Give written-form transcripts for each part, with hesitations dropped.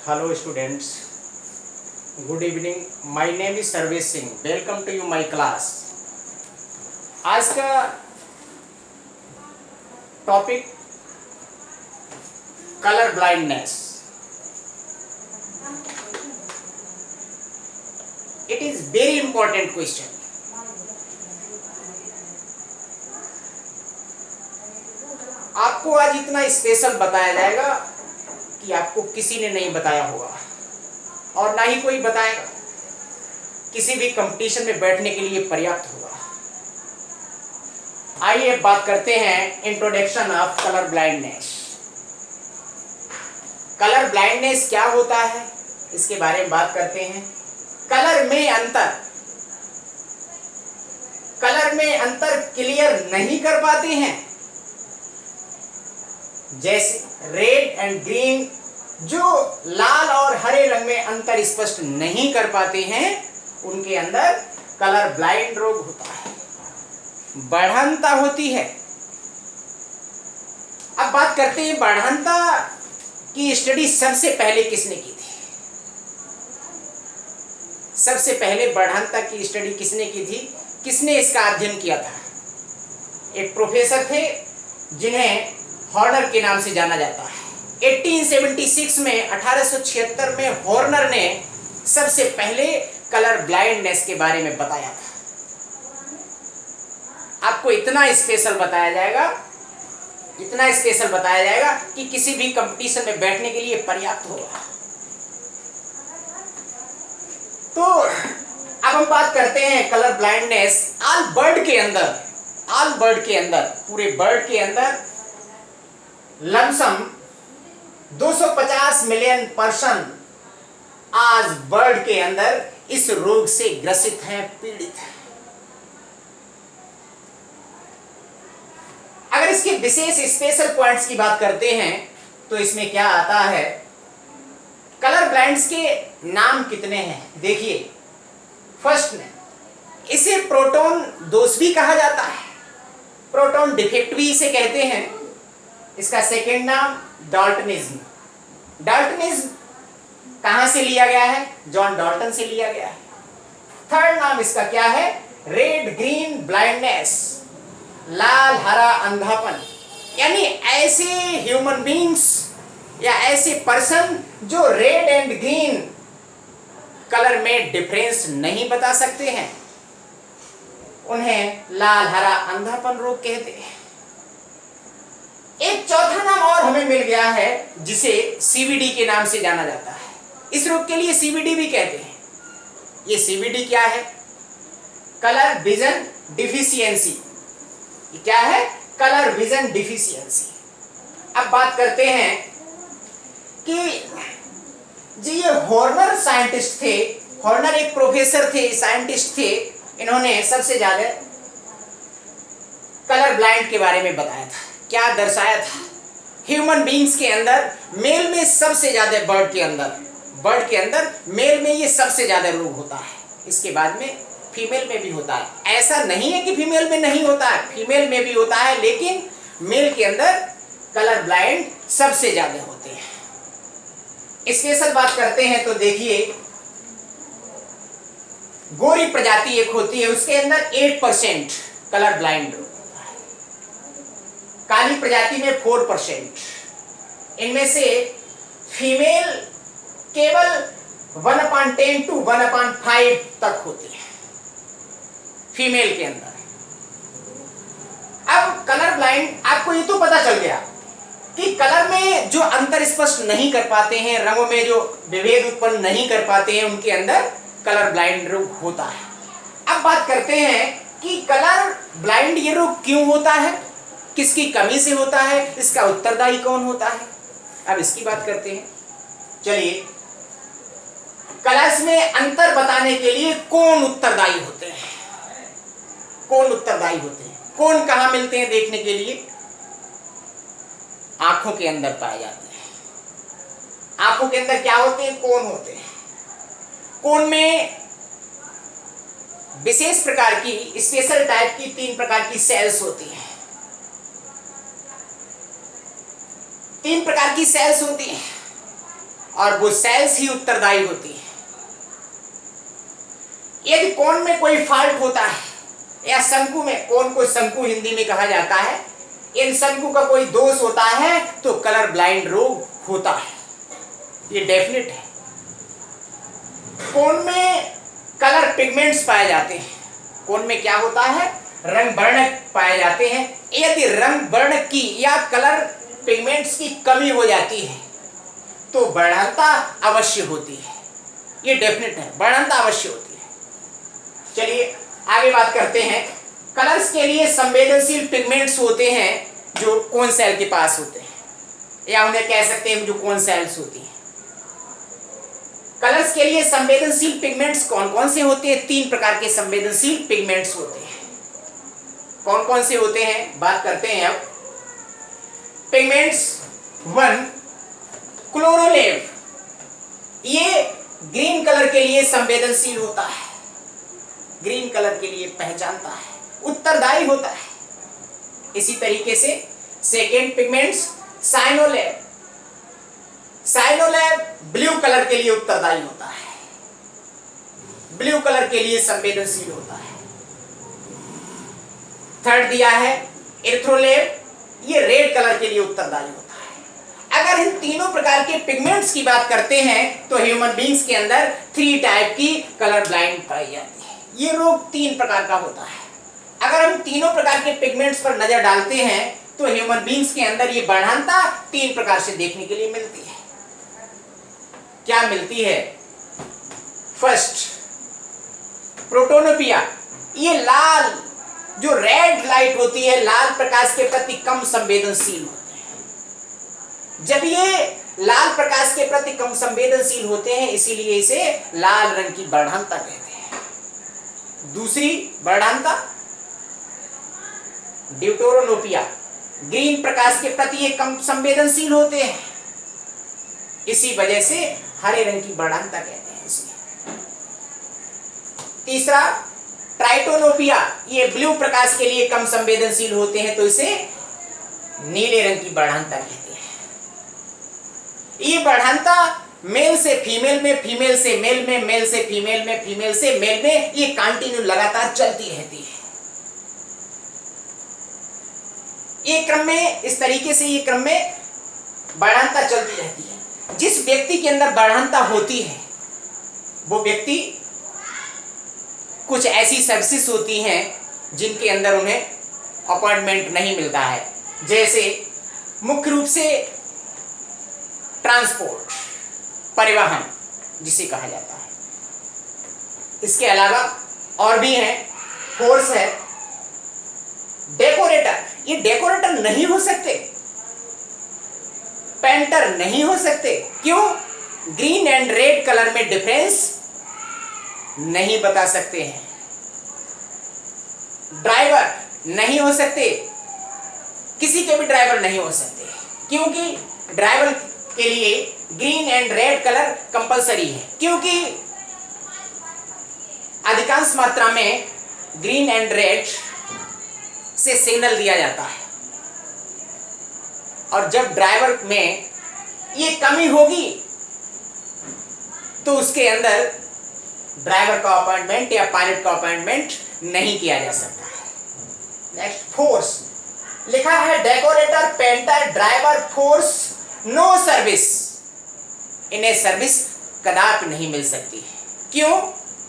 Hello students, good evening. My name is Sarvesh Singh. Welcome to you my class. आज का topic colour blindness. It is very important question. आपको आज इतना special बताया जाएगा कि आपको किसी ने नहीं बताया होगा और ना ही कोई बताएगा. किसी भी कंपटीशन में बैठने के लिए पर्याप्त होगा. आइए बात करते हैं introduction of colour blindness. Colour blindness क्या होता है इसके बारे में बात करते हैं. कलर में अंतर क्लियर नहीं कर पाते हैं. जैसे रेड एंड ग्रीन, जो लाल और हरे रंग में अंतर स्पष्ट नहीं कर पाते हैं उनके अंदर कलर ब्लाइंड रोग होता है, बढ़ंता होती है. अब बात करते हैं बढ़ंता की स्टडी सबसे पहले किसने की थी. सबसे पहले बढ़ंता की स्टडी किसने की थी, किसने इसका अध्ययन किया था. एक प्रोफेसर थे जिन्हें हॉर्नर के नाम से जाना जाता है. 1876 में 1876 में हॉर्नर ने सबसे पहले कलर ब्लाइंडनेस के बारे में बताया था. आपको इतना स्पेशल बताया जाएगा कि किसी भी कंपटीशन में बैठने के लिए पर्याप्त होगा. तो अब हम बात करते हैं कलर ब्लाइंडनेस. ऑल बर्ड के अंदर पूरे बर्ड के अंदर लमसम 250 मिलियन पर्सन आज बर्ड के अंदर इस रोग से ग्रसित हैं, पीड़ित हैं. अगर इसके विशेष स्पेशल पॉइंट्स की बात करते हैं तो इसमें क्या आता है. कलर ब्लाइंड्स के नाम कितने हैं देखिए. फर्स्ट में इसे प्रोटोन दोष भी कहा जाता है, प्रोटोन डिफेक्ट भी इसे कहते हैं. इसका सेकेंड नाम डाल्टनिज्म. डाल्टनिज्म कहां से लिया गया है, जॉन डाल्टन से लिया गया है. थर्ड नाम इसका क्या है, रेड ग्रीन ब्लाइंडनेस, लाल हरा अंधापन. यानी ऐसे ह्यूमन बींग्स या ऐसे पर्सन जो रेड एंड ग्रीन कलर में डिफरेंस नहीं बता सकते हैं उन्हें लाल हरा अंधापन रोग कहते हैं. एक चौथा नाम और हमें मिल गया है जिसे सीवीडी के नाम से जाना जाता है. इस रोग के लिए सीवीडी भी कहते हैं. ये सीवीडी क्या है, कलर विजन डिफिशियंसी. ये क्या है, कलर विजन डिफिशियंसी. अब बात करते हैं कि जी ये हॉर्नर साइंटिस्ट थे. हॉर्नर एक प्रोफेसर थे, साइंटिस्ट थे. इन्होंने सबसे ज्यादा कलर ब्लाइंड के बारे में बताया था. क्या दर्शाया था, ह्यूमन बींग्स के अंदर मेल में सबसे ज्यादा, बर्ड के अंदर मेल में ये सबसे ज्यादा रोग होता है. इसके बाद में फीमेल में भी होता है. ऐसा नहीं है कि फीमेल में नहीं होता है, फीमेल में भी होता है, लेकिन मेल के अंदर कलर ब्लाइंड सबसे ज्यादा होते हैं. स्पेशल बात करते हैं तो देखिए गोरी प्रजाति एक होती है, उसके अंदर 8% कलर ब्लाइंड रोग. काली प्रजाति में 4%. इनमें से फीमेल केवल 1/10 to 1/5 तक होती है फीमेल के अंदर. अब कलर ब्लाइंड, आपको ये तो पता चल गया कि कलर में जो अंतर स्पष्ट नहीं कर पाते हैं, रंगों में जो विभेद उत्पन्न नहीं कर पाते हैं, उनके अंदर कलर ब्लाइंड रोग होता है. अब बात करते हैं कि कलर ब्लाइंड ये रोग क्यों होता है, किसकी कमी से होता है, इसका उत्तरदायी कौन होता है. अब इसकी बात करते हैं. चलिए, कलर्स में अंतर बताने के लिए कौन उत्तरदायी होते हैं, कौन कहां मिलते हैं देखने के लिए. आंखों के अंदर पाए जाते हैं. आंखों के अंदर क्या होते हैं, कोन होते हैं. कोन में विशेष प्रकार की, स्पेशल टाइप की 3 प्रकार की सेल्स होती हैं. 3 प्रकार की सेल्स होती हैं. और वो सेल्स ही उत्तरदायी होती है। यदि कोन में कोई फॉल्ट होता है या शंकु में, कोन को शंकु हिंदी में कहा जाता है, इन शंकु का कोई दोष होता है तो कलर ब्लाइंड रोग होता है, ये डेफिनेट है। कोन में कलर पिगमेंट्स पाए जाते हैं। कोन में क्या होता है? रंग वर्णक पाए जाते हैं। यदि रंग वर्णक की या कलर पिगमेंट्स की कमी हो जाती है तो वर्णनता अवश्य होती है, ये डेफिनेट है, वर्णनता अवश्य होती है। चलिए आगे बात करते हैं। कलर्स के लिए संवेदनशील पिगमेंट्स होते हैं जो कोन सेल के पास होते हैं, या उन्हें कह सकते हैं जो कोन सेल्स होती हैं। कलर्स के लिए संवेदनशील पिगमेंट्स कौन कौन से होते हैं? 3 प्रकार के संवेदनशील पिगमेंट्स होते हैं। कौन कौन से होते हैं बात करते हैं अब। पिगमेंट्स 1, क्लोरोलेव, ये ग्रीन कलर के लिए संवेदनशील होता है, ग्रीन कलर के लिए पहचानता है, उत्तरदायी होता है। इसी तरीके से सेकेंड पिगमेंट्स साइनोलेव, साइनोलेव ब्लू कलर के लिए उत्तरदायी होता है, ब्लू कलर के लिए संवेदनशील होता है। थर्ड दिया है एरिथ्रोलेव, ये रेड कलर के लिए उत्तरदायी होता है। अगर इन तीनों प्रकार के पिगमेंट्स की बात करते हैं तो ह्यूमन बींग्स के अंदर 3 टाइप की कलर ब्लाइंड पाई जाती है। ये रोग 3 प्रकार का होता है। अगर हम तीनों प्रकार के पिगमेंट्स पर नजर डालते हैं तो ह्यूमन बींग्स के अंदर ये बढ़ानता 3 प्रकार से देखने के लिए मिलती है। क्या मिलती है? फर्स्ट, प्रोटोनोपिया, ये लाल जो रेड लाइट होती है, लाल प्रकाश के प्रति कम संवेदनशील होते हैं। जब ये लाल प्रकाश के प्रति कम संवेदनशील होते हैं इसीलिए इसे लाल रंग की बढ़ानता कहते हैं। दूसरी बढ़ानता ड्यूटेरोनोपिया, ग्रीन प्रकाश के प्रति ये कम संवेदनशील होते हैं, इसी वजह से हरे रंग की बढ़ानता कहते हैं इसलिए। तीसरा ट्राइटोनोपिया, ये ब्लू प्रकाश के लिए कम संवेदनशील होते हैं तो इसे नीले रंग की बढ़ानता कहते हैं। ये बढ़ानता मेल से फीमेल में, फीमेल से मेल में, मेल से फीमेल में, फीमेल से मेल में, ये कंटिन्यू लगातार चलती रहती है। ये क्रम में, इस तरीके से ये क्रम में बढ़ानता चलती रहती है। जिस व्यक्ति के अंदर बढ़ानता होती है वो व्यक्ति, कुछ ऐसी सर्विसेज होती हैं जिनके अंदर उन्हें अपॉइंटमेंट नहीं मिलता है, जैसे मुख्य रूप से ट्रांसपोर्ट, परिवहन जिसे कहा जाता है। इसके अलावा और भी हैं, फोर्स है, डेकोरेटर, ये डेकोरेटर नहीं हो सकते, पेंटर नहीं हो सकते। क्यों? ग्रीन एंड रेड कलर में डिफरेंस नहीं बता सकते हैं। ड्राइवर नहीं हो सकते, किसी के भी ड्राइवर नहीं हो सकते, क्योंकि ड्राइवर के लिए green and red colour compulsory है, क्योंकि अधिकांश मात्रा में ग्रीन एंड रेड से सिग्नल दिया जाता है, और जब ड्राइवर में ये कमी होगी तो उसके अंदर ड्राइवर का अपॉइंटमेंट या पायलट का अपॉइंटमेंट नहीं किया जा सकता है। नेक्स्ट, फोर्स लिखा है, decorator, painter, driver, force, no service, इन्हें सर्विस कदापि नहीं मिल सकती है। क्यों?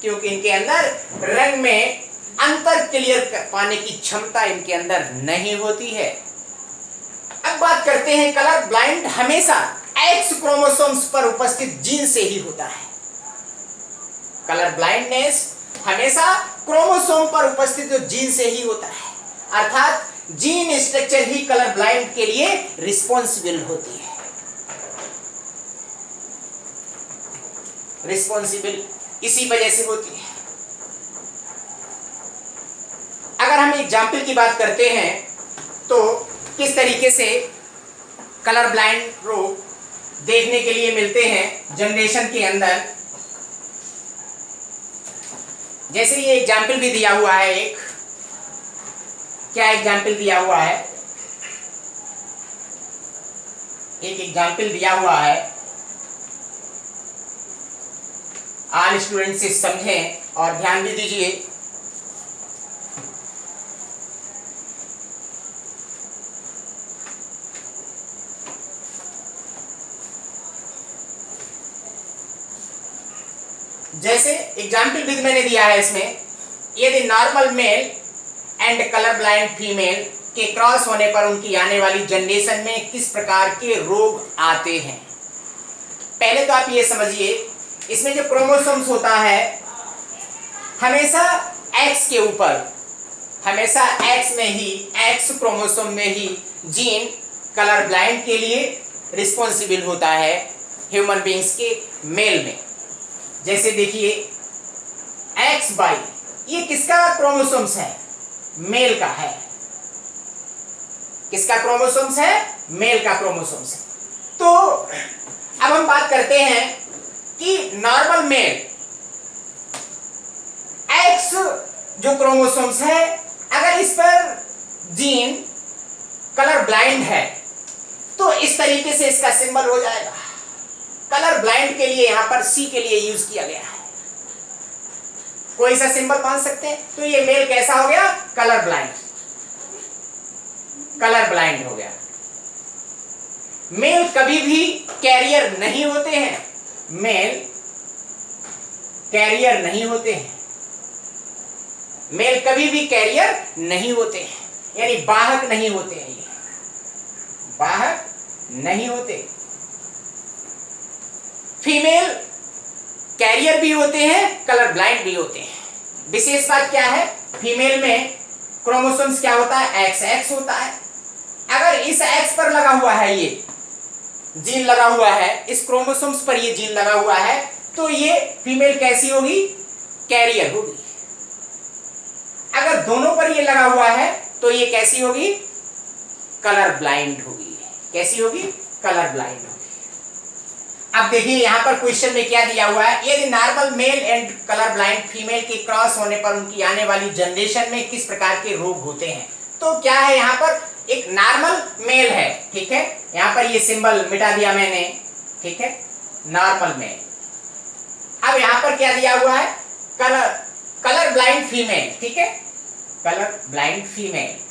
क्योंकि इनके अंदर रंग में अंतर क्लियर पाने की क्षमता इनके अंदर नहीं होती है। अब बात करते हैं, कलर ब्लाइंड हमेशा एक्स क्रोमोसोम्स पर उपस्थित जीन से ही होता है। कलर ब्लाइंडनेस हमेशा क्रोमोसोम पर उपस्थित जीन से ही होता है, अर्थात जीन स्ट्रक्चर ही कलर ब्लाइंड के लिए रिस्पॉन्सिबल होती है। रिस्पॉन्सिबल इसी वजह से होती है। अगर हम एग्जाम्पल की बात करते हैं तो किस तरीके से कलर ब्लाइंड रोग देखने के लिए मिलते हैं जनरेशन के अंदर, जैसे ये एग्जाम्पल भी दिया हुआ है। एक क्या एग्जाम्पल दिया हुआ है? एक एग्जाम्पल दिया हुआ है, ऑल स्टूडेंट्स इसे समझें और ध्यान भी दीजिए। जैसे एग्जाम्पल भी मैंने दिया है इसमें, यदि normal male and colour blind female के क्रॉस होने पर उनकी आने वाली जनरेशन में किस प्रकार के रोग आते हैं। पहले तो आप ये समझिए, इसमें जो क्रोमोसोम्स होता है हमेशा एक्स के ऊपर, हमेशा एक्स में ही, एक्स क्रोमोसोम में ही जीन कलर ब्लाइंड के लिए रिस्पॉन्सिबल होता है ह्यूमन बींग्स के मेल में। जैसे देखिए एक्स वाई, ये किसका क्रोमोसोम्स है? मेल का है। किसका क्रोमोसोम्स है? मेल का क्रोमोसोम्स है। तो अब हम बात करते हैं कि नॉर्मल मेल एक्स जो क्रोमोसोम्स है, अगर इस पर जीन कलर ब्लाइंड है तो इस तरीके से इसका सिंबल हो जाएगा। कलर ब्लाइंड के लिए यहां पर सी के लिए यूज किया गया है। कोई सा सिंबल मान सकते हैं। तो ये मेल कैसा हो गया? कलर ब्लाइंड, कलर ब्लाइंड हो गया। मेल कभी भी कैरियर नहीं होते हैं, मेल कैरियर नहीं होते हैं, मेल कभी भी कैरियर नहीं होते हैं, यानी वाहक नहीं होते हैं, ये वाहक नहीं होते। फीमेल कैरियर भी होते हैं, कलर ब्लाइंड भी होते हैं। विशेष बात क्या है? फीमेल में क्रोमोसोम्स क्या होता है? एक्स एक्स होता है। अगर इस एक्स पर लगा हुआ है, ये जीन लगा हुआ है, इस क्रोमोसोम्स पर ये जीन लगा हुआ है, तो ये फीमेल कैसी होगी? कैरियर होगी। अगर दोनों पर ये लगा हुआ है तो ये कैसी होगी? कलर ब्लाइंड होगी। कैसी होगी? कलर ब्लाइंड होगी। अब देखिए यहां पर क्वेश्चन में क्या दिया हुआ है, यदि normal male and colour blind female के क्रॉस होने पर उनकी आने वाली जनरेशन में किस प्रकार के रोग होते हैं। तो क्या है, यहां पर एक नॉर्मल मेल है, ठीक है, यहां पर ये सिंबल मिटा दिया मैंने, ठीक है, नॉर्मल मेल। अब यहां पर क्या दिया हुआ है? कलर ब्लाइंड फीमेल, ठीक है, कलर ब्लाइंड फीमेल।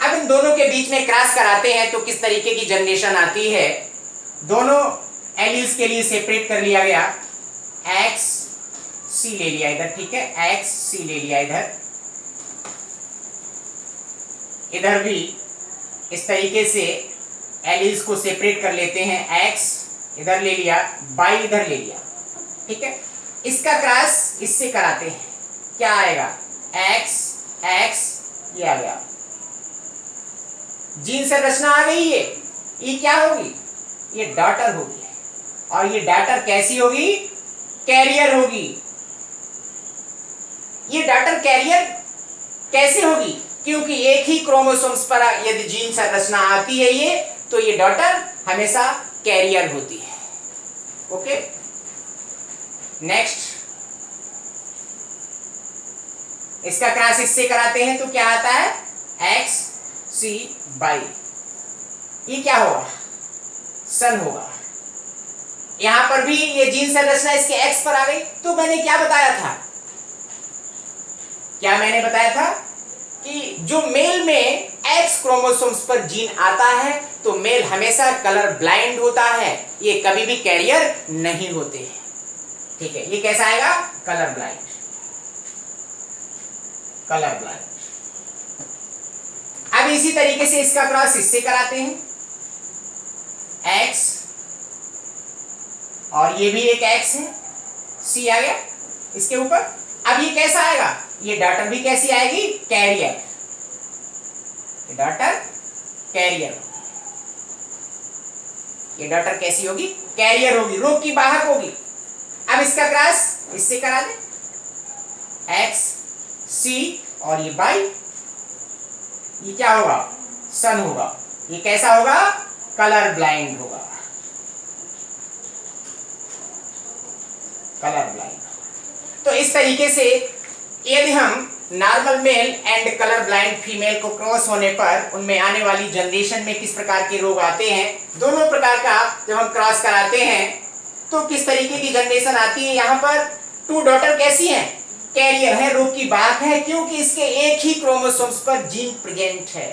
अब इन दोनों के बीच में क्रॉस कराते हैं तो किस तरीके की जनरेशन आती है। दोनों एलील्स के लिए सेपरेट कर लिया गया, एक्स सी ले लिया इधर, ठीक है, एक्स सी ले लिया इधर, इधर भी इस तरीके से एलील्स को सेपरेट कर लेते हैं, एक्स इधर ले लिया, वाई इधर ले लिया, ठीक है। इसका क्रॉस इससे कराते हैं, क्या आएगा? एक्स एक्स, ये आ गया, जीन से रचना आ गई। ये क्या होगी? ये डॉटर होगी, और ये डॉटर कैसी होगी? कैरियर होगी। ये डॉटर कैरियर कैसे होगी? क्योंकि एक ही क्रोमोसोम्स पर यदि जीन से रचना आती है ये, तो ये डॉटर हमेशा कैरियर होती है। ओके, नेक्स्ट, इसका क्रॉस इससे कराते हैं तो क्या आता है? एक्स सी बाई, ये क्या होगा? सन होगा। यहां पर भी ये जीन संरचना इसके एक्स पर आ गई। तो मैंने क्या बताया था? क्या मैंने बताया था कि जो मेल में एक्स क्रोमोसोम्स पर जीन आता है तो मेल हमेशा कलर ब्लाइंड होता है, ये कभी भी कैरियर नहीं होते हैं, ठीक है। ये कैसा आएगा? Colour blind, colour blind. अब इसी तरीके से इसका क्रॉस इससे कराते हैं, एक्स, और ये भी एक एक्स है, सी आ गया इसके ऊपर। अब ये कैसा आएगा? ये डॉटर भी कैसी आएगी? कैरियर, ये डॉटर कैरियर, ये डॉटर कैसी होगी? कैरियर होगी, रोग की वाहक होगी। अब इसका क्रॉस इससे करा दे, एक्स सी, और ये बाई, ये क्या होगा? सन होगा। ये कैसा होगा? कलर ब्लाइंड होगा, कलर ब्लाइंड। तो इस तरीके से यदि हम normal male and colour blind female को क्रॉस होने पर उनमें आने वाली जनरेशन में किस प्रकार के रोग आते हैं, दोनों प्रकार का जब हम क्रॉस कराते हैं तो किस तरीके की जनरेशन आती है। यहाँ पर 2 डॉटर कैसी हैं, कैरियर है, रोग की बात है, क्योंकि इसके एक ही क्रोमोसोम्स पर जीन प्रेजेंट है।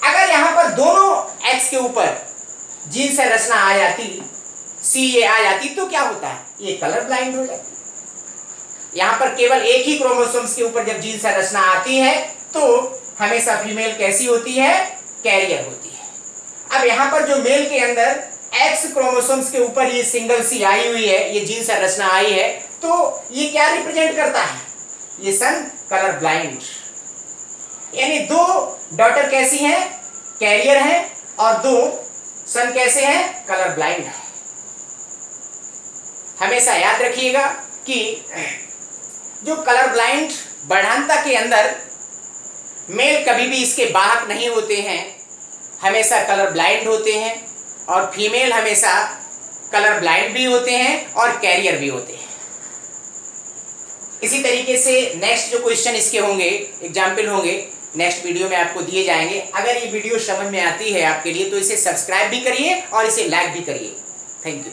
अगर यहां पर दोनों एक्स के ऊपर जीन से रचना आ जाती, CA आ जाती, तो क्या होता है, ये कलर ब्लाइंड हो जाती। यहां पर केवल एक ही क्रोमोसोम्स के ऊपर जब जीन से रचना आती है तो हमेशा फीमेल कैसी होती है, कैरियर होती है। अब यहां पर जो मेल के अंदर एक्स क्रोमोसोम्स के ऊपर ये सिंगल सी आई हुई है, ये जीन से रचना आई है, तो ये क्या रिप्रेजेंट करता है, ये सन कलर ब्लाइंड। यानी 2 डॉटर कैसी हैं, कैरियर हैं, और 2 सन कैसे हैं, कलर ब्लाइंड है। हमेशा याद रखिएगा कि जो कलर ब्लाइंड बढ़ानता के अंदर मेल कभी भी इसके वाहक नहीं होते हैं, हमेशा कलर ब्लाइंड होते हैं, और फीमेल हमेशा कलर ब्लाइंड भी होते हैं और कैरियर भी होते हैं। इसी तरीके से नेक्स्ट जो क्वेश्चन इसके होंगे, एग्जाम्पल होंगे, नेक्स्ट वीडियो में आपको दिए जाएंगे। अगर ये वीडियो समझ में आती है आपके लिए तो इसे सब्सक्राइब भी करिए और इसे लाइक भी करिए। Thank you.